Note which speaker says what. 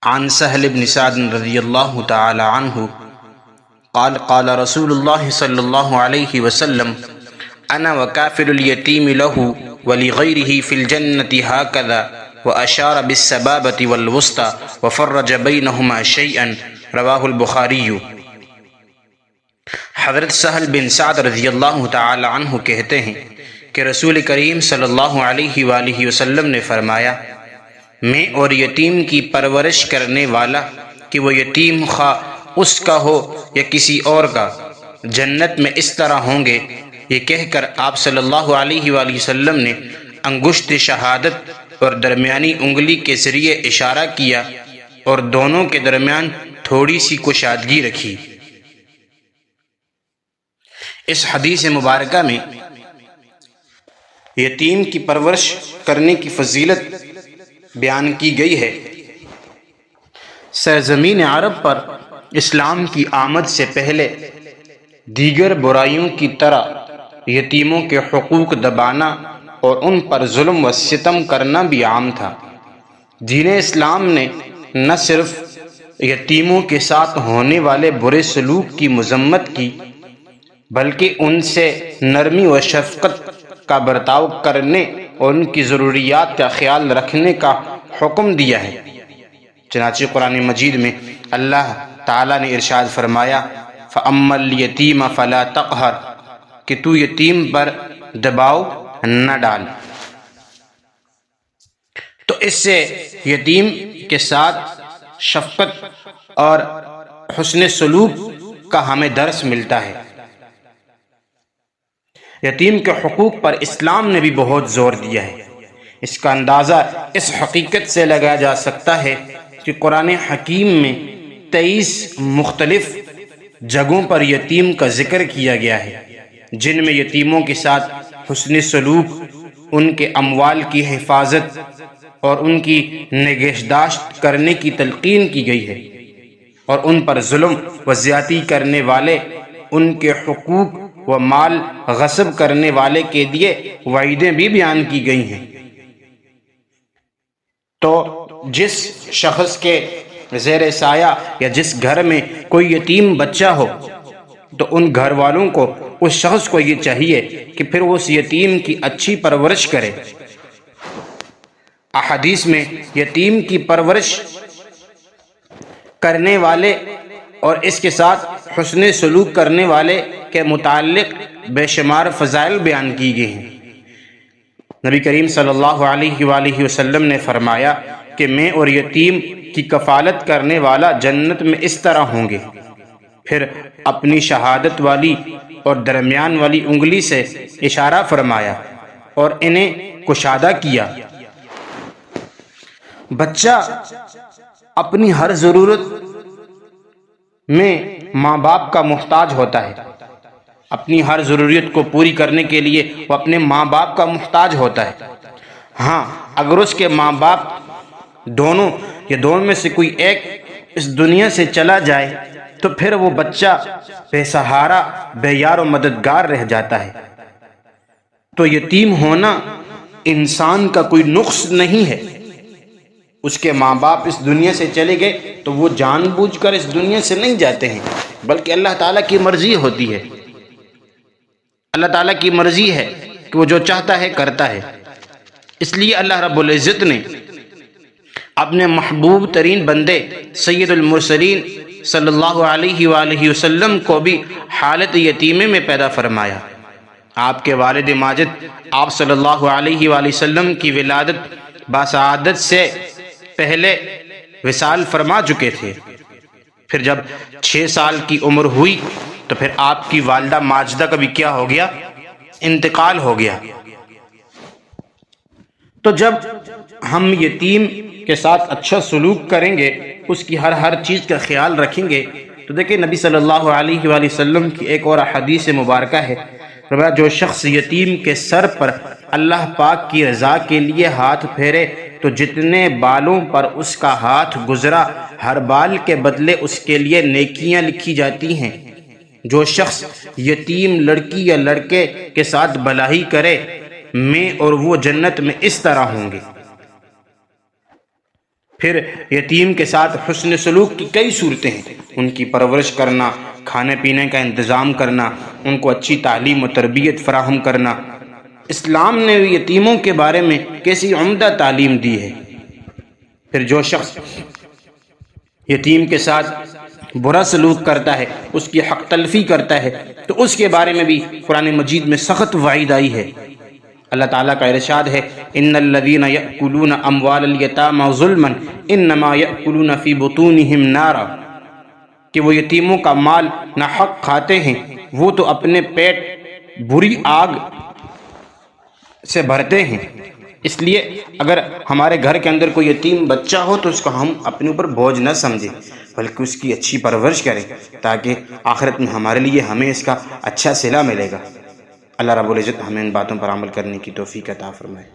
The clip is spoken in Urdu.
Speaker 1: عن سهل بن سعد رضی اللہ تعالی عنہ قال قال رسول اللہ صلی اللہ علیہ وسلم انا وکافل الیتیم له ولغیرہ فی الجنة هكذا واشار بالسبابة والوسطى وفرج بینہما شیئا رواہ البخاری۔ حضرت سہل بن سعد رضی اللہ تعالی عنہ کہتے ہیں کہ رسول کریم صلی اللہ علیہ وآلہ وسلم نے فرمایا، میں اور یتیم کی پرورش کرنے والا کہ وہ یتیم خواہ اس کا ہو یا کسی اور کا، جنت میں اس طرح ہوں گے۔ یہ کہہ کر آپ صلی اللہ علیہ وآلہ وسلم نے انگشت شہادت اور درمیانی انگلی کے ذریعے اشارہ کیا اور دونوں کے درمیان تھوڑی سی کشادگی رکھی۔ اس حدیث مبارکہ میں یتیم کی پرورش کرنے کی فضیلت بیان کی گئی ہے۔ سرزمین عرب پر اسلام کی آمد سے پہلے دیگر برائیوں کی طرح یتیموں کے حقوق دبانا اور ان پر ظلم و ستم کرنا بھی عام تھا۔ دین اسلام نے نہ صرف یتیموں کے ساتھ ہونے والے برے سلوک کی مذمت کی، بلکہ ان سے نرمی و شفقت کا برتاؤ کرنے اور ان کی ضروریات کا خیال رکھنے کا حکم دیا ہے۔ چنانچہ قرآن مجید میں اللہ تعالیٰ نے ارشاد فرمایا، فَأَمَّا الْيَتِيمَ فَلَا تَقْهَرْ، کہ تو یتیم پر دباؤ نہ ڈال۔ تو اس سے یتیم کے ساتھ شفقت اور حسن سلوک کا ہمیں درس ملتا ہے۔ یتیم کے حقوق پر اسلام نے بھی بہت زور دیا ہے۔ اس کا اندازہ اس حقیقت سے لگایا جا سکتا ہے کہ قرآن حکیم میں 23 مختلف جگہوں پر یتیم کا ذکر کیا گیا ہے، جن میں یتیموں کے ساتھ حسن سلوک، ان کے اموال کی حفاظت اور ان کی نگہداشت کرنے کی تلقین کی گئی ہے، اور ان پر ظلم و زیادتی کرنے والے، ان کے حقوق و مال غصب کرنے والے کے لیے وعیدیں بھی بیان کی گئی ہیں۔ تو جس شخص کے زیر سایہ یا جس گھر میں کوئی یتیم بچہ ہو تو ان گھر والوں کو، اس شخص کو یہ چاہیے کہ پھر اس یتیم کی اچھی پرورش کرے۔ احادیث میں یتیم کی پرورش کرنے والے اور اس کے ساتھ حسن سلوک کرنے والے کے متعلق بے شمار فضائل بیان کی گئی ہیں۔ نبی کریم صلی اللہ علیہ وآلہ وسلم نے فرمایا کہ میں اور یتیم کی کفالت کرنے والا جنت میں اس طرح ہوں گے۔ پھر اپنی شہادت والی اور درمیان والی انگلی سے اشارہ فرمایا اور انہیں کشادہ کیا۔ بچہ اپنی ہر ضرورت میں ماں باپ کا محتاج ہوتا ہے۔ اپنی ہر ضرورت کو پوری کرنے کے لیے وہ اپنے ماں باپ کا محتاج ہوتا ہے۔ ہاں، اگر اس کے ماں باپ دونوں یا دونوں میں سے کوئی ایک اس دنیا سے چلا جائے تو پھر وہ بچہ بے سہارا، بے یار و مددگار رہ جاتا ہے۔ تو یتیم ہونا انسان کا کوئی نقص نہیں ہے۔ اس کے ماں باپ اس دنیا سے چلے گئے تو وہ جان بوجھ کر اس دنیا سے نہیں جاتے ہیں، بلکہ اللہ تعالیٰ کی مرضی ہوتی ہے۔ اللہ تعالیٰ کی مرضی ہے کہ وہ جو چاہتا ہے کرتا ہے۔ اس لیے اللہ رب العزت نے اپنے محبوب ترین بندے سید المرسلین صلی اللہ علیہ وآلہ وسلم کو بھی حالت یتیمے میں پیدا فرمایا۔ آپ کے والد ماجد آپ صلی اللہ علیہ وآلہ وسلم کی ولادت باسعادت سے پہلے وصال فرما چکے تھے۔ پھر جب 6 سال کی عمر ہوئی تو پھر آپ کی والدہ ماجدہ کا بھی کیا ہو گیا؟ انتقال ہو گیا۔ تو جب ہم یتیم کے ساتھ اچھا سلوک کریں گے، اس کی ہر چیز کا خیال رکھیں گے، تو دیکھیں نبی صلی اللہ علیہ وآلہ وسلم کی ایک اور حدیث مبارکہ ہے، جو شخص یتیم کے سر پر اللہ پاک کی رضا کے لیے ہاتھ پھیرے تو جتنے بالوں پر اس کا ہاتھ گزرا، ہر بال کے بدلے اس کے لیے نیکیاں لکھی جاتی ہیں۔ جو شخص یتیم لڑکی یا لڑکے کے ساتھ بھلائی کرے، میں اور وہ جنت میں اس طرح ہوں گے۔ پھر یتیم کے ساتھ حسن سلوک کی کئی صورتیں ہیں، ان کی پرورش کرنا، کھانے پینے کا انتظام کرنا، ان کو اچھی تعلیم و تربیت فراہم کرنا۔ اسلام نے یتیموں کے بارے میں کیسی عمدہ تعلیم دی ہے۔ پھر جو شخص یتیم کے ساتھ برا سلوک کرتا ہے، اس کی حق تلفی کرتا ہے، تو اس کے بارے میں بھی قرآن مجید میں سخت وعید آئی ہے۔ اللہ تعالیٰ کا ارشاد ہے، ان الذین یأکلون اموال الیتامی ظلما انما یأکلون فی بطونہم نارا، کہ وہ یتیموں کا مال ناحق کھاتے ہیں، وہ تو اپنے پیٹ بری آگ سے بھرتے ہیں۔ اس لیے اگر ہمارے گھر کے اندر کوئی یتیم بچہ ہو تو اس کو ہم اپنے اوپر بوجھ نہ سمجھیں، بلکہ اس کی اچھی پرورش کریں، تاکہ آخرت میں ہمارے لیے ہمیں اس کا اچھا صلہ ملے گا۔ اللہ رب العزت ہمیں ان باتوں پر عمل کرنے کی توفیق عطا فرمائے۔